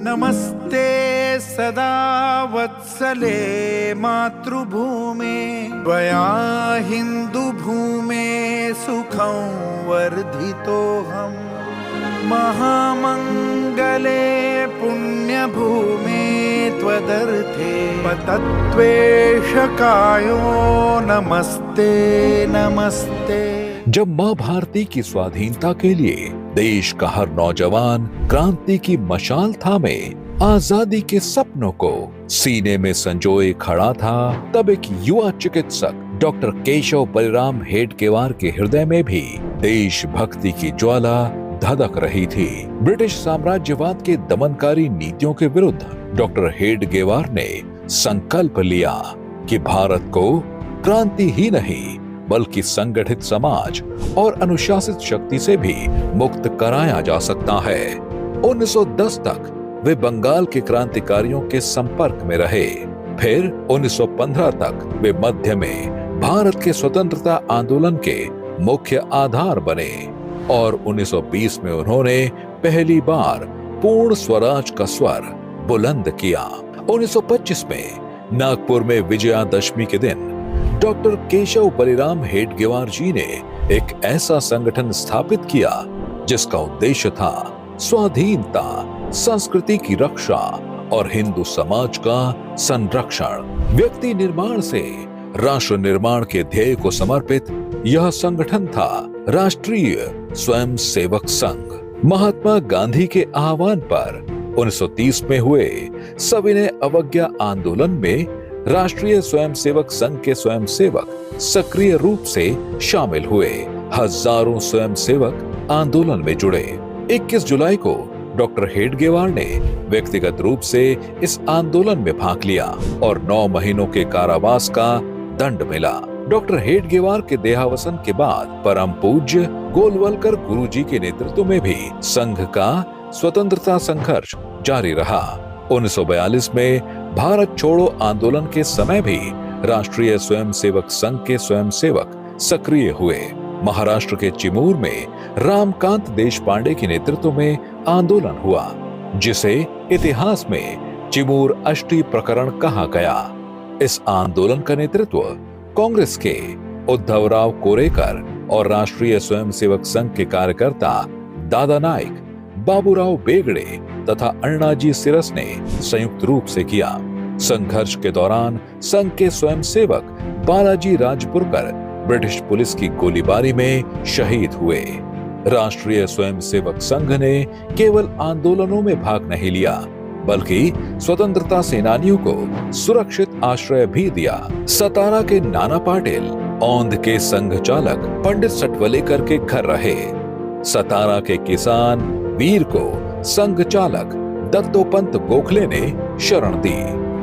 नमस्ते सदा वत्सले मातृभूमे त्वया हिन्दुभूमे सुखं वर्धितोऽहम् महामङ्गले पुण्यभूमे त्वदर्थे पतत्वेषकायो नमस्ते नमस्ते। जब माँ भारती की स्वाधीनता के लिए देश का हर नौजवान क्रांति की मशाल थामे आजादी के सपनों को सीने में संजोए खड़ा था, तब एक युवा चिकित्सक डॉक्टर केशव बलिराम हेडगेवार के हृदय में भी देशभक्ति की ज्वाला धधक रही थी। ब्रिटिश साम्राज्यवाद के दमनकारी नीतियों के विरुद्ध डॉक्टर हेडगेवार ने संकल्प लिया कि भारत को क्रांति ही नहीं बल्कि संगठित समाज और अनुशासित शक्ति से भी मुक्त कराया जा सकता है। 1910 तक वे बंगाल के क्रांतिकारियों के संपर्क में रहे। फिर 1915 तक वे मध्य में भारत के स्वतंत्रता आंदोलन के मुख्य आधार बने और 1920 में उन्होंने पहली बार पूर्ण स्वराज का स्वर बुलंद किया। 1925 में नागपुर में विजयादशमी के दिन डॉक्टर केशव बलिराम हेडगेवार जी ने एक ऐसा संगठन स्थापित किया जिसका उद्देश्य था स्वाधीनता, संस्कृति की रक्षा और हिंदू समाज का संरक्षण। व्यक्ति निर्माण से राष्ट्र निर्माण के ध्येय को समर्पित यह संगठन था राष्ट्रीय स्वयंसेवक संघ। महात्मा गांधी के आह्वान पर 1930 में हुए सविनय अवज्ञा आंदोलन में राष्ट्रीय स्वयंसेवक संघ के स्वयंसेवक सक्रिय रूप से शामिल हुए। हजारों स्वयंसेवक आंदोलन में जुड़े। 21 जुलाई को डॉक्टर हेडगेवार ने व्यक्तिगत रूप से इस आंदोलन में भाग लिया और 9 महीनों के कारावास का दंड मिला। डॉक्टर हेडगेवार के देहावसान के बाद परम पूज्य गोलवलकर गुरुजी के नेतृत्व में भी संघ का स्वतंत्रता संघर्ष जारी रहा। 1942 में भारत छोड़ो आंदोलन के समय भी राष्ट्रीय स्वयंसेवक संघ के स्वयंसेवक सक्रिय हुए। महाराष्ट्र के चिमूर में रामकांत देशपांडे के नेतृत्व में आंदोलन हुआ, जिसे इतिहास में चिमूर अष्टी प्रकरण कहा गया। इस आंदोलन का नेतृत्व कांग्रेस के उद्धवराव कोरेकर और राष्ट्रीय स्वयंसेवक संघ के कार्यकर्ता दादा नाइक, बाबूराव बेगड़े तथा अण्णाजी सिरस ने संयुक्त रूप से किया। संघर्ष के दौरान संघ के स्वयंसेवक बालाजी राजपुरकर ब्रिटिश पुलिस की गोलीबारी में शहीद हुए। राष्ट्रीय स्वयंसेवक संघ ने केवल आंदोलनों में भाग नहीं लिया, बल्कि स्वतंत्रता सेनानियों को सुरक्षित आश्रय भी दिया। सतारा के नाना पाटिल औंध के संघ चालक पंडित सटवलेकर के घर रहे। सतारा के किसान वीर को संघ चालक दत्तोपंत गोखले ने शरण दी।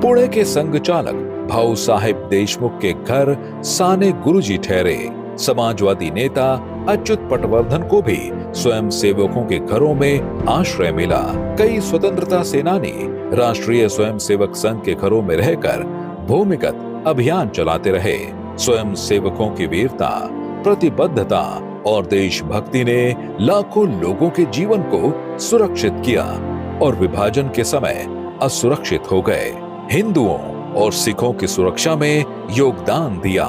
पुणे के संघ चालक भाऊ साहेब देशमुख के घर साने गुरुजी ठहरे। समाजवादी नेता अच्युत पटवर्धन को भी स्वयं सेवकों के घरों में आश्रय मिला। कई स्वतंत्रता सेनानी राष्ट्रीय स्वयंसेवक संघ के घरों में रहकर भूमिगत अभियान चलाते रहे। स्वयं सेवकों की वीरता, प्रतिबद्धता और देशभक्ति ने लाखों लोगों के जीवन को सुरक्षित किया और विभाजन के समय असुरक्षित हो गए हिंदुओं और सिखों की सुरक्षा में योगदान दिया।